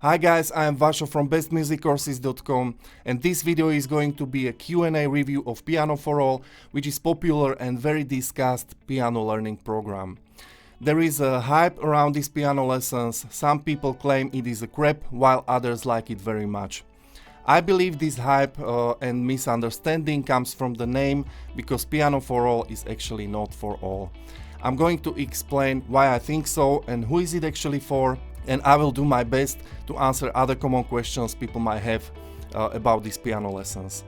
Hi guys, I am Washo from bestmusiccourses.com, and this video is going to be a Q&A review of Pianoforall, which is popular and very discussed piano learning program. There is a hype around these piano lessons. Some people claim it is a crap, while others like it very much. I believe this hype and misunderstanding comes from the name, because Pianoforall is actually not for all. I'm going to explain why I think so and who is it actually for, and I will do my best to answer other common questions people might have about these piano lessons.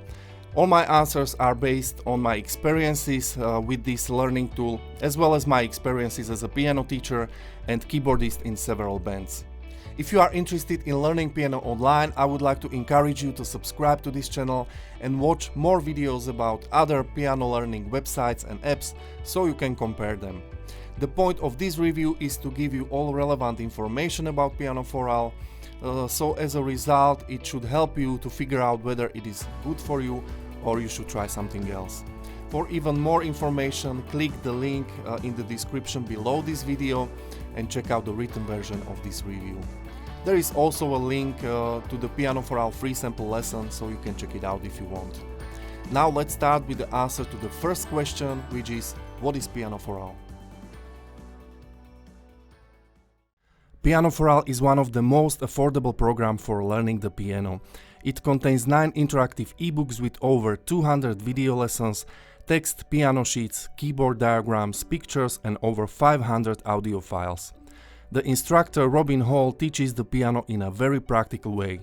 All my answers are based on my experiences with this learning tool, as well as my experiences as a piano teacher and keyboardist in several bands. If you are interested in learning piano online, I would like to encourage you to subscribe to this channel and watch more videos about other piano learning websites and apps so you can compare them. The point of this review is to give you all relevant information about Pianoforall, so as a result it should help you to figure out whether it is good for you or you should try something else. For even more information, click the link in the description below this video and check out the written version of this review. There is also a link to the Pianoforall free sample lesson, so you can check it out if you want. Now let's start with the answer to the first question, which is, what is Pianoforall? Pianoforall is one of the most affordable programs for learning the piano. It contains 9 interactive ebooks with over 200 video lessons, text, piano sheets, keyboard diagrams, pictures and over 500 audio files. The instructor Robin Hall teaches the piano in a very practical way.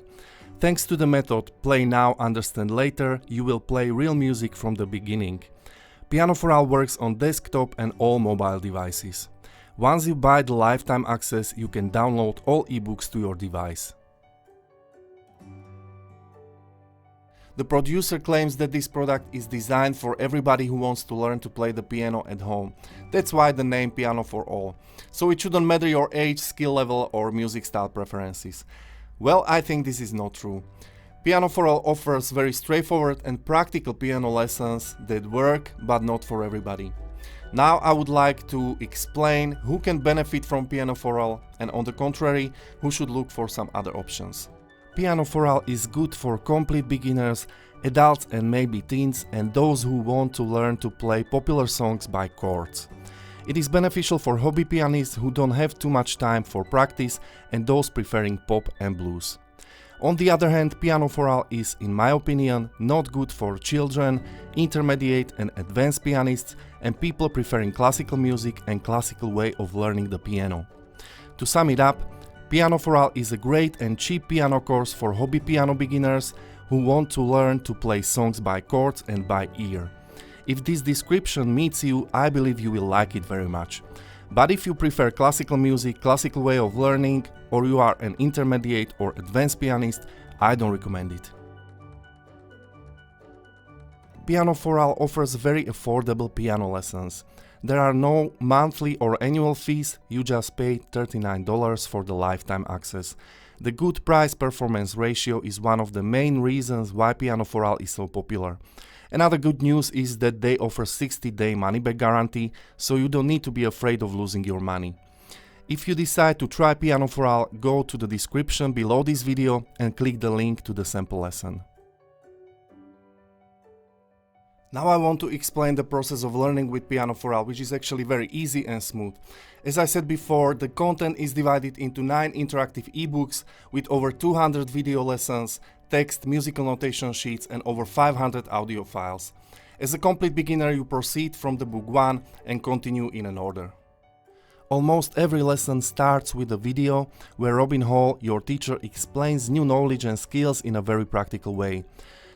Thanks to the method Play Now, Understand Later, you will play real music from the beginning. Pianoforall works on desktop and all mobile devices. Once you buy the lifetime access, you can download all ebooks to your device. The producer claims that this product is designed for everybody who wants to learn to play the piano at home. That's why the name Pianoforall. So it shouldn't matter your age, skill level or music style preferences. Well, I think this is not true. Pianoforall offers very straightforward and practical piano lessons that work, but not for everybody. Now I would like to explain who can benefit from Pianoforall and, on the contrary, who should look for some other options. Pianoforall is good for complete beginners, adults and maybe teens, and those who want to learn to play popular songs by chords. It is beneficial for hobby pianists who don't have too much time for practice and those preferring pop and blues. On the other hand, Pianoforall is, in my opinion, not good for children, intermediate and advanced pianists, and people preferring classical music and classical way of learning the piano. To sum it up, Pianoforall is a great and cheap piano course for hobby piano beginners who want to learn to play songs by chords and by ear. If this description meets you, I believe you will like it very much. But if you prefer classical music, classical way of learning, or you are an intermediate or advanced pianist, I don't recommend it. Pianoforall offers very affordable piano lessons. There are no monthly or annual fees, you just pay $39 for the lifetime access. The good price-performance ratio is one of the main reasons why Pianoforall is so popular. Another good news is that they offer 60-day money-back guarantee, so you don't need to be afraid of losing your money. If you decide to try Pianoforall, go to the description below this video and click the link to the sample lesson. Now I want to explain the process of learning with Pianoforall, which is actually very easy and smooth. As I said before, the content is divided into 9 interactive ebooks with over 200 video lessons, text, musical notation sheets and over 500 audio files. As a complete beginner, you proceed from the book 1 and continue in an order. Almost every lesson starts with a video where Robin Hall, your teacher, explains new knowledge and skills in a very practical way.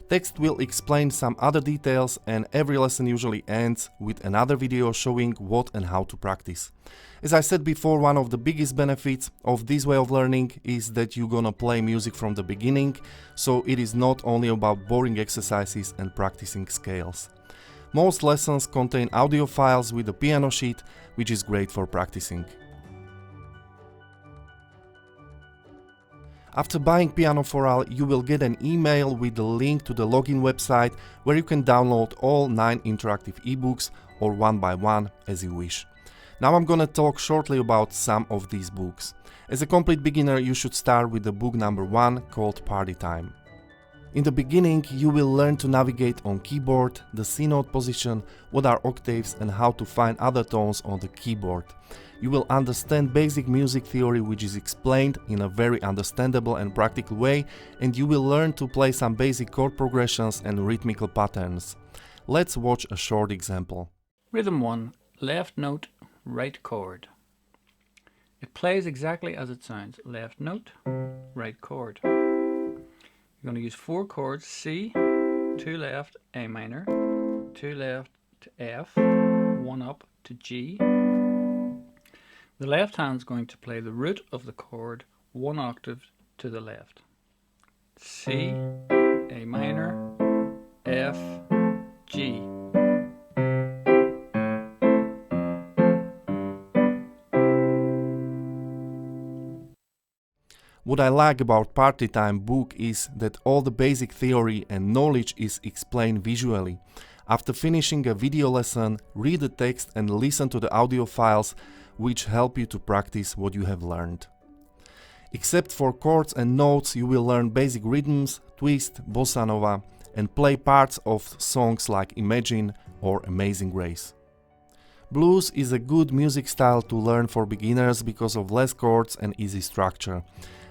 Text will explain some other details and every lesson usually ends with another video showing what and how to practice. As I said before, one of the biggest benefits of this way of learning is that you're gonna play music from the beginning, so it is not only about boring exercises and practicing scales. Most lessons contain audio files with a piano sheet, which is great for practicing. After buying Pianoforall, you will get an email with the link to the login website where you can download all 9 interactive ebooks or one by one as you wish. Now I'm gonna talk shortly about some of these books. As a complete beginner, you should start with the book number 1 called Party Time. In the beginning, you will learn to navigate on keyboard, the C note position, what are octaves and how to find other tones on the keyboard. You will understand basic music theory, which is explained in a very understandable and practical way, and you will learn to play some basic chord progressions and rhythmical patterns. Let's watch a short example. Rhythm 1. Left note, right chord. It plays exactly as it sounds. Left note, right chord. You're going to use 4 chords: C, 2 left, A minor, 2 left to F, 1 up to G. The left hand is going to play the root of the chord 1 octave to the left. C, A minor, F, G. What I like about Party Time book is that all the basic theory and knowledge is explained visually. After finishing a video lesson, read the text and listen to the audio files which help you to practice what you have learned. Except for chords and notes, you will learn basic rhythms, twist, bossa nova, and play parts of songs like Imagine or Amazing Grace. Blues is a good music style to learn for beginners because of less chords and easy structure.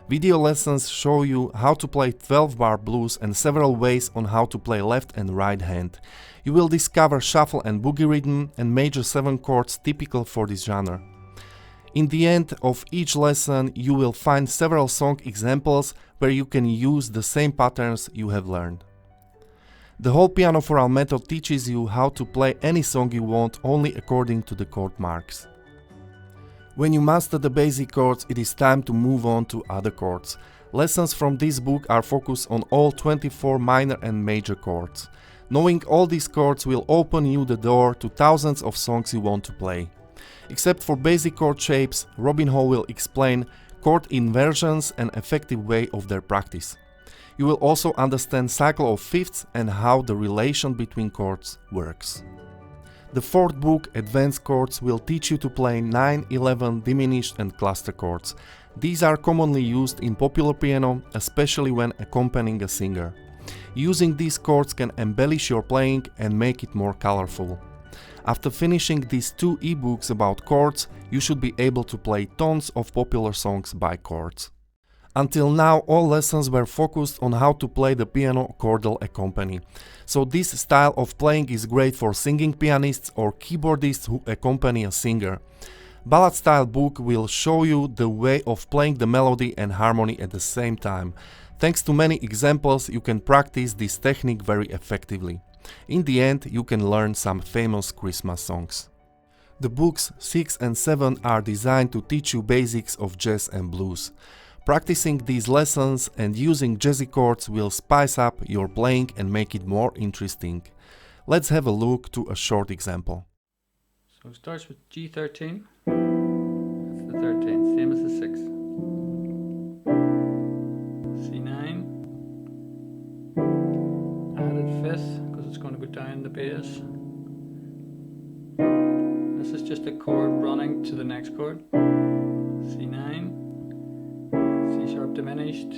Video lessons show you how to play 12-bar blues and several ways on how to play left and right hand. You will discover shuffle and boogie rhythm and major 7 chords typical for this genre. In the end of each lesson, you will find several song examples where you can use the same patterns you have learned. The whole Pianoforall method teaches you how to play any song you want only according to the chord marks. When you master the basic chords, it is time to move on to other chords. Lessons from this book are focused on all 24 minor and major chords. Knowing all these chords will open you the door to thousands of songs you want to play. Except for basic chord shapes, Robinho will explain chord inversions and effective way of their practice. You will also understand cycle of fifths and how the relation between chords works. The 4th book, Advanced Chords, will teach you to play 9, 11, diminished and cluster chords. These are commonly used in popular piano, especially when accompanying a singer. Using these chords can embellish your playing and make it more colorful. After finishing these 2 ebooks about chords, you should be able to play tons of popular songs by chords. Until now, all lessons were focused on how to play the piano chordal accompany. So this style of playing is great for singing pianists or keyboardists who accompany a singer. Ballad style book will show you the way of playing the melody and harmony at the same time. Thanks to many examples, you can practice this technique very effectively. In the end, you can learn some famous Christmas songs. The books 6 and 7 are designed to teach you basics of jazz and blues. Practicing these lessons and using jazzy chords will spice up your playing and make it more interesting. Let's have a look to a short example. So it starts with G13. That's the 13th, same as the 6th. C9. Added 5th because it's going to go down the bass. This is just a chord running to the next chord. C9. C sharp diminished,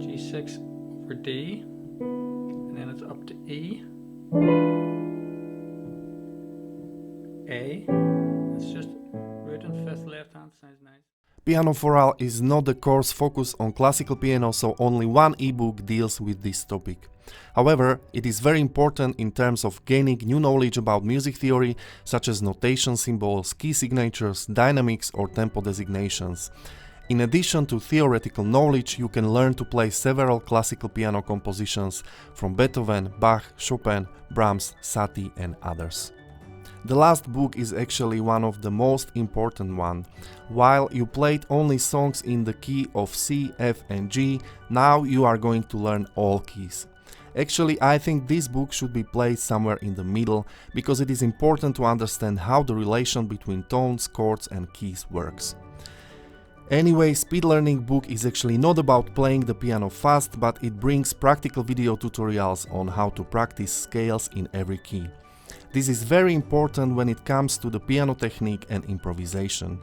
G6 over D, and then it's up to E, A. It's just root and 5th left hand, sounds nice. Pianoforall is not the course focused on classical piano, so only 1 ebook deals with this topic. However, it is very important in terms of gaining new knowledge about music theory, such as notation symbols, key signatures, dynamics or tempo designations. In addition to theoretical knowledge, you can learn to play several classical piano compositions from Beethoven, Bach, Chopin, Brahms, Satie and others. The last book is actually one of the most important one. While you played only songs in the key of C, F and G, now you are going to learn all keys. Actually, I think this book should be played somewhere in the middle, because it is important to understand how the relation between tones, chords and keys works. Anyway, Speed Learning book is actually not about playing the piano fast, but it brings practical video tutorials on how to practice scales in every key. This is very important when it comes to the piano technique and improvisation.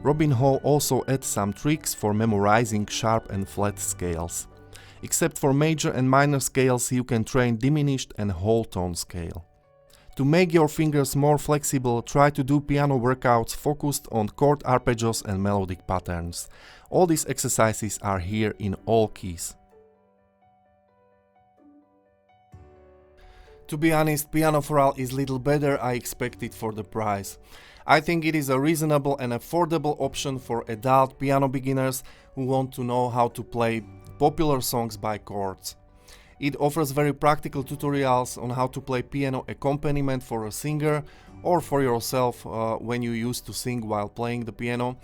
Robin Hall also adds some tricks for memorizing sharp and flat scales. Except for major and minor scales, you can train diminished and whole tone scale. To make your fingers more flexible, try to do piano workouts focused on chord arpeggios and melodic patterns. All these exercises are here in all keys. To be honest, Pianoforall is little better I expected for the price. I think it is a reasonable and affordable option for adult piano beginners who want to know how to play popular songs by chords. It offers very practical tutorials on how to play piano accompaniment for a singer or for yourself when you used to sing while playing the piano,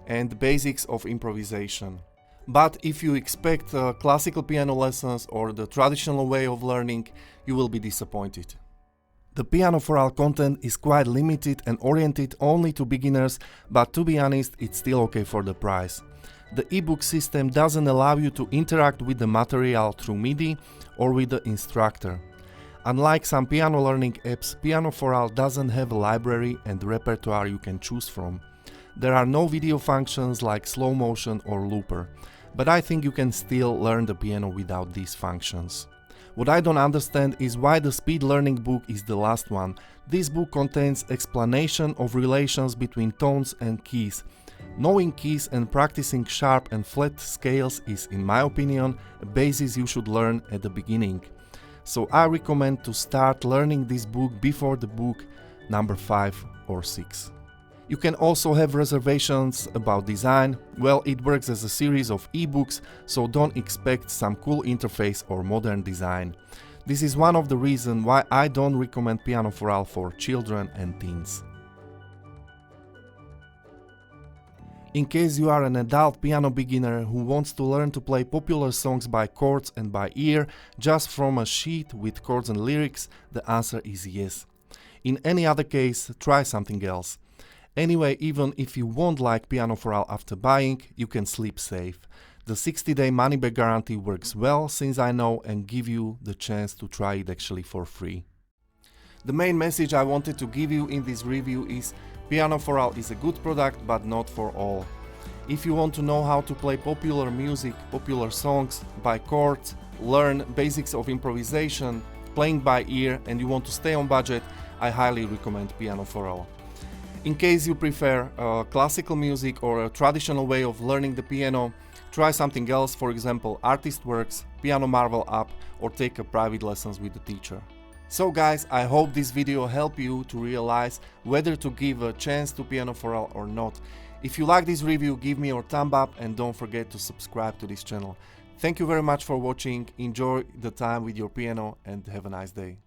and the basics of improvisation. But if you expect classical piano lessons or the traditional way of learning, you will be disappointed. The Pianoforall content is quite limited and oriented only to beginners, but to be honest, it's still okay for the price. The ebook system doesn't allow you to interact with the material through MIDI or with the instructor. Unlike some piano learning apps, Pianoforall doesn't have a library and repertoire you can choose from. There are no video functions like slow motion or looper, but I think you can still learn the piano without these functions. What I don't understand is why the speed learning book is the last one. This book contains explanation of relations between tones and keys. Knowing keys and practicing sharp and flat scales is, in my opinion, a basis you should learn at the beginning. So I recommend to start learning this book before the book number 5 or 6. You can also have reservations about design. Well, it works as a series of ebooks, so don't expect some cool interface or modern design. This is one of the reasons why I don't recommend Pianoforall for children and teens. In case you are an adult piano beginner who wants to learn to play popular songs by chords and by ear just from a sheet with chords and lyrics, the answer is yes. In any other case, try something else. Anyway, even if you won't like Pianoforall after buying, you can sleep safe. The 60-day money-back guarantee works well, since I know, and give you the chance to try it actually for free. The main message I wanted to give you in this review is Pianoforall is a good product, but not for all. If you want to know how to play popular music, popular songs by chords, learn basics of improvisation, playing by ear, and you want to stay on budget, I highly recommend Pianoforall. In case you prefer classical music or a traditional way of learning the piano, try something else, for example Artistworks, Piano Marvel app, or take a private lessons with the teacher. So guys, I hope this video helped you to realize whether to give a chance to Pianoforall or not. If you like this review, give me your thumb up and don't forget to subscribe to this channel. Thank you very much for watching, enjoy the time with your piano and have a nice day.